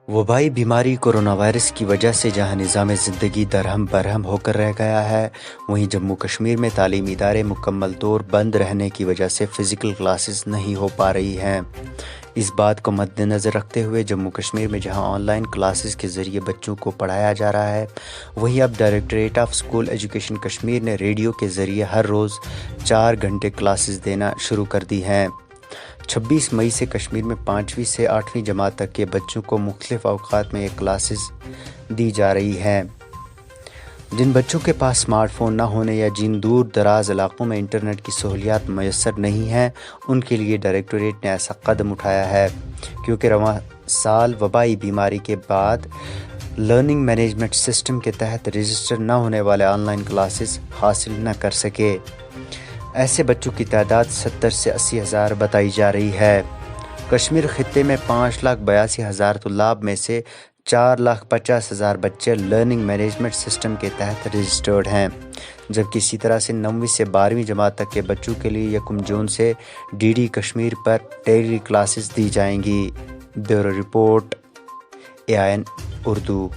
وبائی بیماری corona virus کی وجہ سے جہاں نظام زندگی درہم برہم ہو کر رہ گیا ہے، وہیں جموں کشمیر میں تعلیمی ادارے مکمل طور بند رہنے کی وجہ سے فزیکل کلاسز نہیں ہو پا رہی ہیں۔ اس بات کو مد نظر رکھتے ہوئے جموں کشمیر میں جہاں آن لائن کلاسز کے ذریعے بچوں کو پڑھایا جا رہا ہے، وہیں اب directorate of school education Kashmir نے ریڈیو کے ذریعے ہر روز 4 گھنٹے کلاسز دینا شروع کر دی ہیں۔ 26 مئی سے کشمیر میں 5ویں سے 8ویں جماعت تک کے بچوں کو مختلف اوقات میں یہ کلاسز دی جا رہی ہیں۔ جن بچوں کے پاس سمارٹ فون نہ ہونے یا جن دور دراز علاقوں میں انٹرنیٹ کی سہولیات میسر نہیں ہیں، ان کے لیے ڈائریکٹوریٹ نے ایسا قدم اٹھایا ہے کیونکہ رواں سال وبائی بیماری کے بعد لرننگ مینجمنٹ سسٹم کے تحت رجسٹر نہ ہونے والے آن لائن کلاسز حاصل نہ کر سکے۔ ایسے بچوں کی تعداد 70 سے 80 ہزار بتائی جا رہی ہے۔ کشمیر خطے میں 5,82,000 طلاب میں سے 4,50,000 بچے لرننگ مینجمنٹ سسٹم کے تحت رجسٹرڈ ہیں، جبکہ اسی طرح سے 9ویں سے 12ویں جماعت تک کے بچوں کے لیے 1 جون سے ڈی ڈی کشمیر پر ٹیلی کلاسز دی جائیں گی۔ Bureau report AIN Urdu.